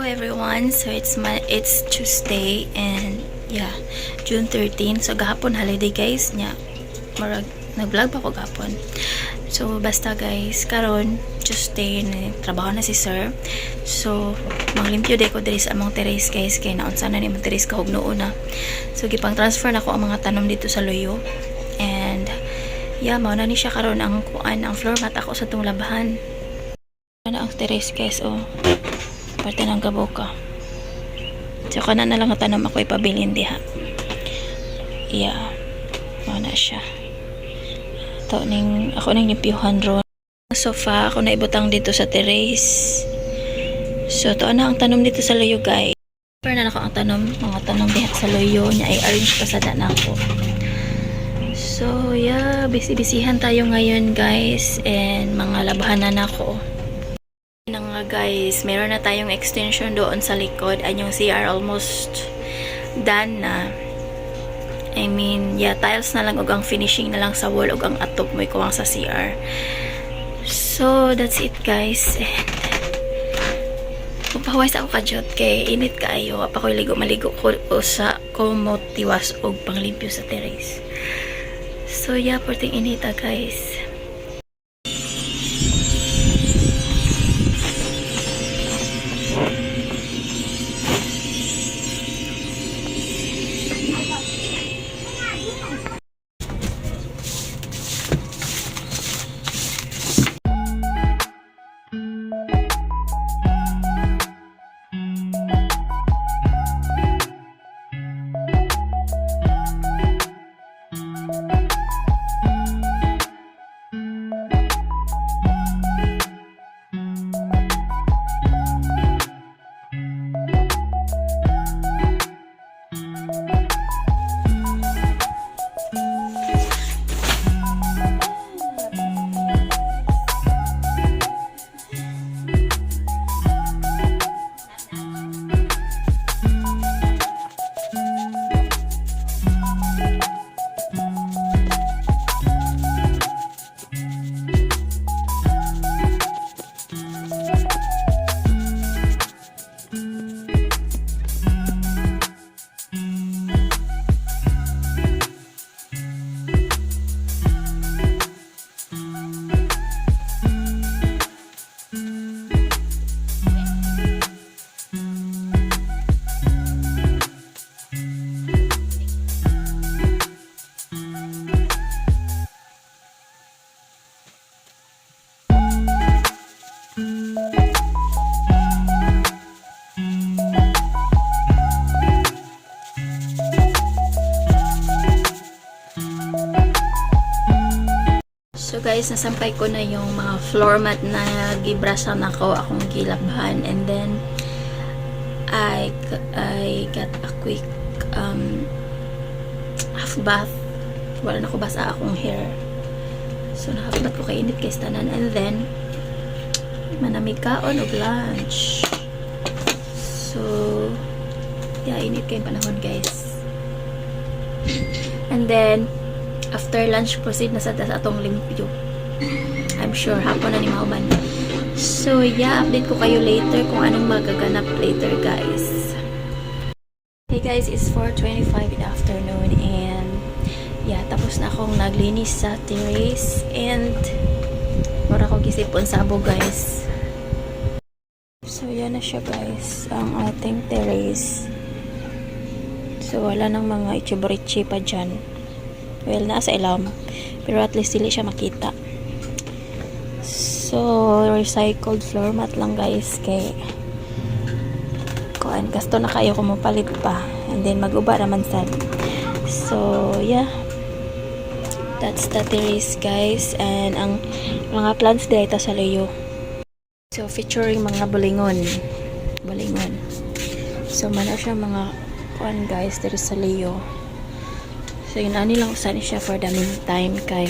Everyone, so it's Tuesday and yeah, June 13. So gahapon holiday guys nya. Marag nag-vlog pa ko gahapon. So basta guys, karon Tuesday na trabaho na si sir. So manglimpyo day ko diri sa among terrace guys kay naunsa na ni mo terrace kahog noon na. So gipang transfer na ko ang mga tanom dito sa loyo. And yeah, mao na ni siya karon ang kuan ang floor mat ako sa tong labahan. Ana ang terrace guys oh. Parte ng gaboka. So, kanan na lang ang tanong ako ipabilin diha. Yeah. Mana siya. Ako nang nimpiyuhan ron. Sofa, ako na ibutang dito sa terrace. So, to na ang tanom dito sa loyo, guys. Pero na ako ang tanom, mga tanom diha sa loyo niya ay arrange pa sa daan ako. So, yeah. Busy-busyhan tayo ngayon, guys. And mga labahan na ako. Na nga guys, meron na tayong extension doon sa likod and yung CR almost done na. I mean, yeah, tiles na lang ug ang finishing na lang sa wall ug ang atop mo ikuwang sa CR. So, that's it guys. Magpahawais ako kadyot kay init kaayo. Pa ko maligo ko sa komotiwas ug panglimpyo sa terrace. So, yeah, porting inita guys. So guys, nasampay ko na yung mga floor mat na gibrasa na ko akong gilabhan, and then I got a quick half bath. Wala na ko basa akong hair. So na half bath ko kay init kay tanan, and then manamig kaon og lunch. So yeah, init kay panahon guys. And then after lunch, proceed na sa atong limpyo. I'm sure hapon na ni Mauban. So, yeah, update ko kayo later kung anong magaganap later, guys. Hey guys, it's 4:25 in the afternoon and yeah, tapos na akong naglinis sa terrace and para ko gisipon sa abo, guys. So, yan na siya, guys, ang ating terrace. So, wala nang mga itchiborichi pa dyan. Well, nasa ilam. Pero at least dili siya makita. So, recycled floor mat lang guys. Kay kuan, gasto na kayo kung mapalit pa. And then, mag-uba naman sad. So, yeah. That's the terrace guys. And ang mga plants dito sa layo. So, featuring mga bulingon. Bulingon. So, mana siya mga kuan guys dito sa layo. So, yun ani lang usan siya for the meantime kay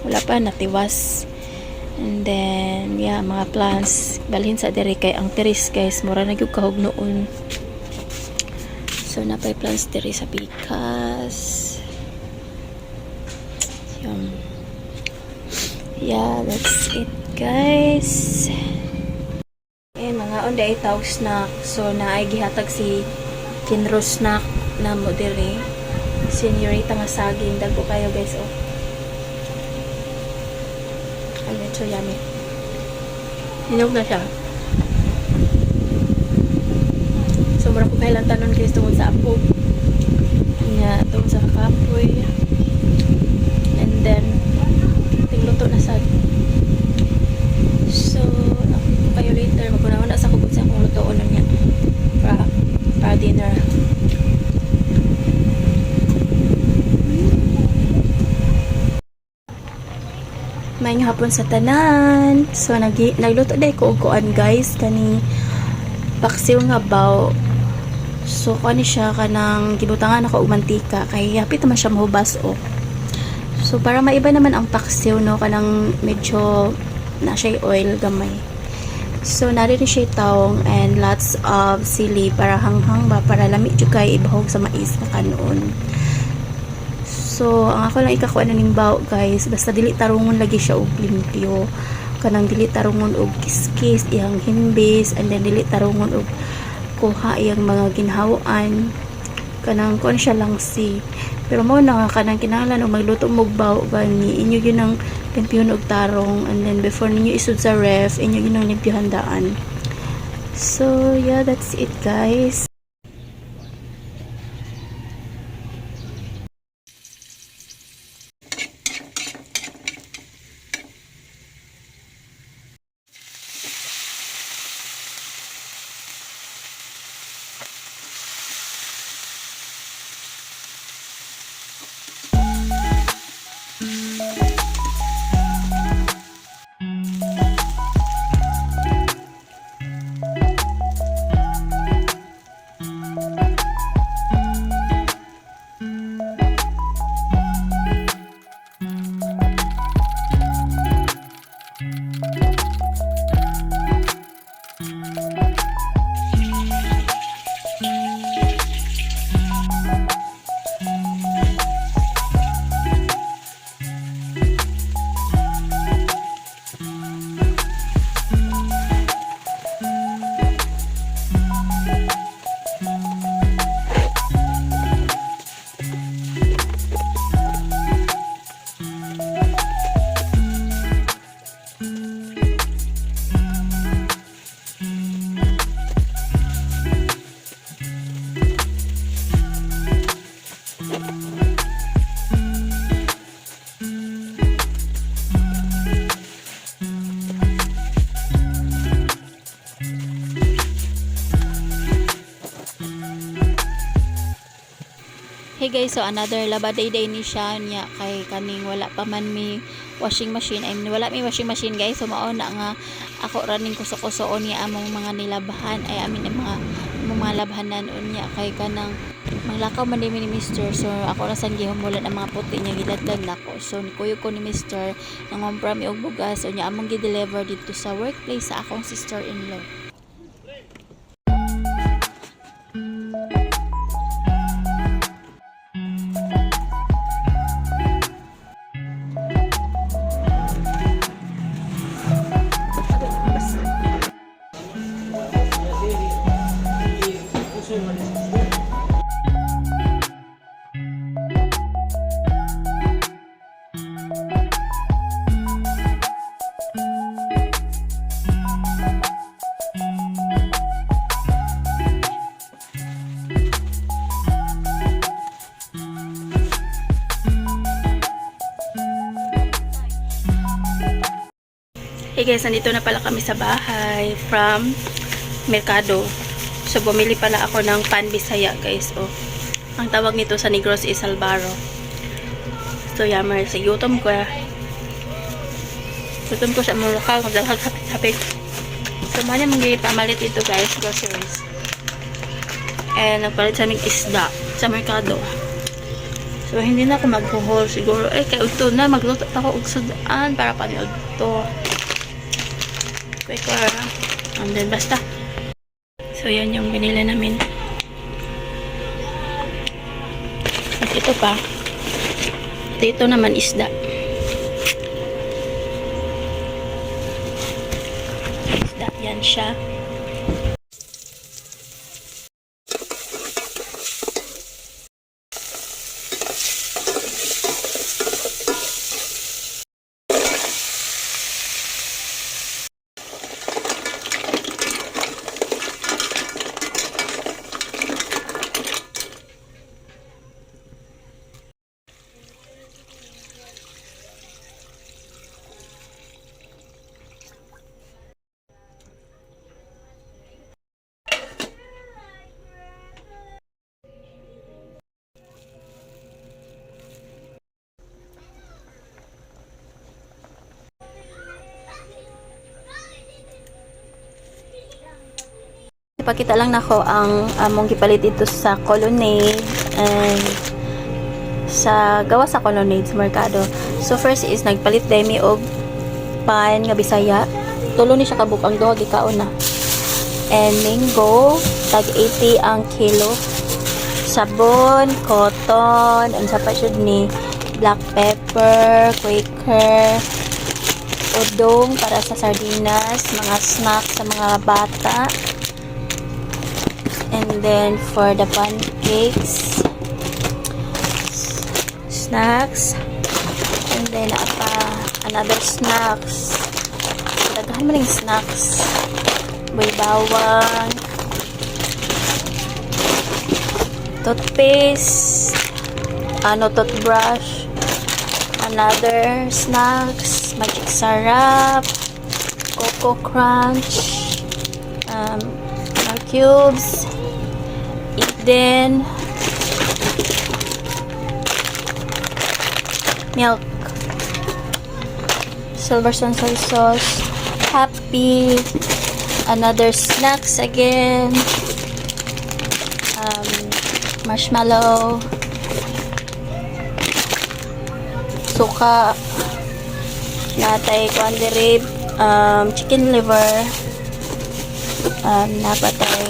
wala pa natiwas. And then, yeah, mga plants balhin sa diri kay ang terrace guys mura na gyud kahog noon. So, napay plants diri sa pikas. Yeah, that's it guys. Eh, mga kunaon day tawag snack. So na ay gihatag si Kinro snack na mo dire. Senorita nga saging dagko kayo guys oh. Ano ito yummy. Hinog na siya. So mura ko kailan tanon guys tungod sa apo. Nya tungod sa kapoy. And then tingluto na sad. So nakita kayo later magkunaon na sa kubot sa akong lutoon niya. Para dinner. May hapon sa tanan. So nagluto day ko og kuan guys kaning paksiw nga baw. So kani siya kanang gibutangan ako og mantika kay hapit naman siya mahubas oh. So para maiba naman ang paksiw no kanang medyo na siya oil gamay. So nari ni siya taong and lots of sili para hanghang ba para lami jud kay ibahog sa mais na kanon. So ang ako lang ikakuha na ning baw guys basta dili tarungon lagi siya og limpyo. Kanang dili tarungon og kiskis iyang himbis and then dili tarungon og kuha iyang mga ginhawaan. Kanang kon siya lang si pero mo na kanang kinahanglan og magluto mo og baw gani inyo gyud ang limpyon og tarong and then before ninyo isud sa ref inyo gyud ang limpyo handaan. So yeah, that's it guys. Hey guys, so another laba day ni siya niya kay kaning wala pa man mi washing machine. I mean, wala mi washing machine guys. So mao na nga ako running kuso-kusoon niya among mga nilabahan ay amin ang mga labhanan unya kay kanang manglakaw man ni Mr. So ako na sang gihumulan ang mga puti niya gidagdag nako. So nikuyog ko ni Mr. nangompra mi og bugas unya among gi-deliver dito sa workplace sa akong sister-in-law. Hey guys, nandito na pala kami sa bahay from Mercado. So bumili pala ako ng pan Bisaya guys. Oh. Ang tawag nito sa Negros is Albaro. So yammer sa gutom ko. Gutom ko sa Morocco, hapit-hapit. So man yung mga pamalit ito guys, groceries. And nagpalit sa aming isda sa Mercado. So hindi na ako maghuhol siguro. Kaya ito na magluto ako og sudaan para panood to. And then basta. So yan yung binili namin. At ito pa. Ito naman isda. Isda yan siya. ipakita lang nako ang among gipalit dito sa Colonnade and sa gawa sa Colonnade sa merkado. So first is nagpalit demi og pan nga Bisaya. Tulo ni siya kabuk ang duha gikaon na. And mango tag 80 ang kilo. Sabon, cotton, and sa pa syud ni black pepper, Quaker, udong para sa sardinas, mga snacks sa mga bata. And then for the pancakes, snacks, and then another snacks. Daghan man yung snacks. May bawang, toothpaste, toothbrush, another snacks, magic sarap, coco crunch, cubes, Eden, milk, Silverstone soy sauce, happy, another snacks again, marshmallow, suka, natay kwanderib, chicken liver, napatay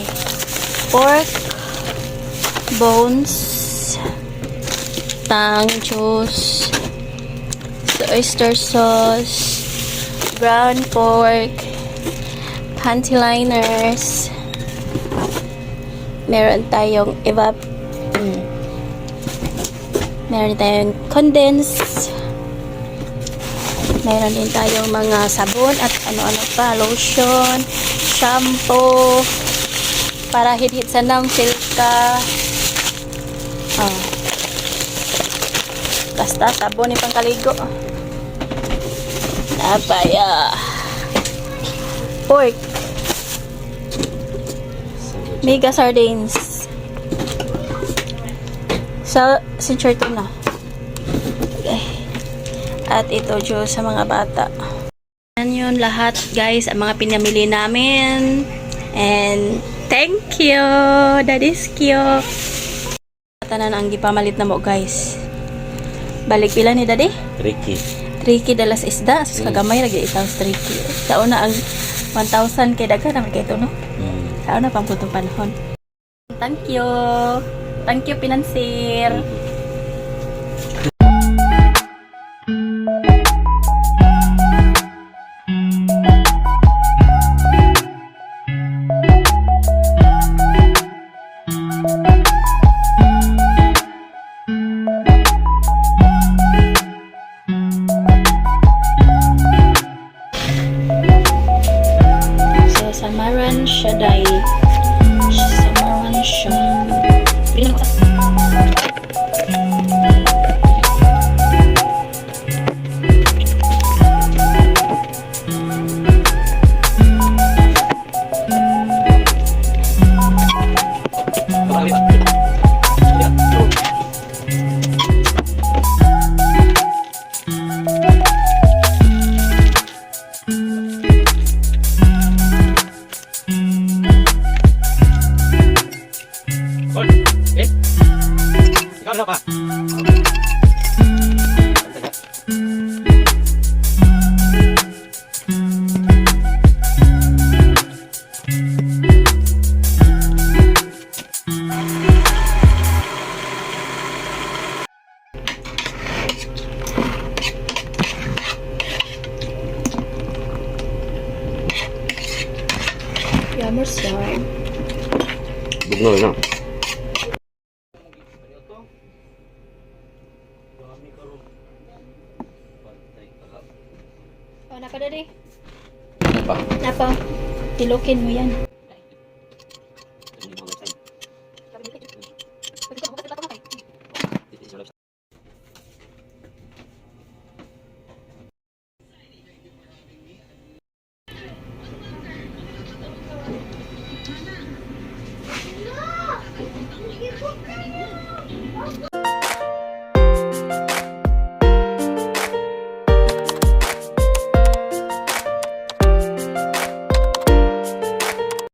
pork, bones, tang juice, oyster sauce, ground pork, panty liners, meron tayong meron tayong condensed, meron din tayong mga sabon at ano-ano pa, lotion, shampoo, para hit-hit sa nang silka, basta sabon yung pangkaligo, napaya, pork, mega sardines, sa sincher na. Okay. At ito juice sa mga bata. Yan yun lahat guys, ang mga pinamili namin. And thank you, Daddy's cute. Tanan ang gipamalit na mo guys. Balik pila ni Daddy? Tricky dalas isda. Sus kagamay lagi itaw tricky. Taon na ang 1,000 kay dagan naman kay ito no? Taon na pang putong panahon. Thank you. Thank you, Pinansir. So, Samaran Shaddai. Samaran Shaddai. Yammers yan. Bugno na. Oh, napa Daddy? Apa? Napa? Tilukin mo yan.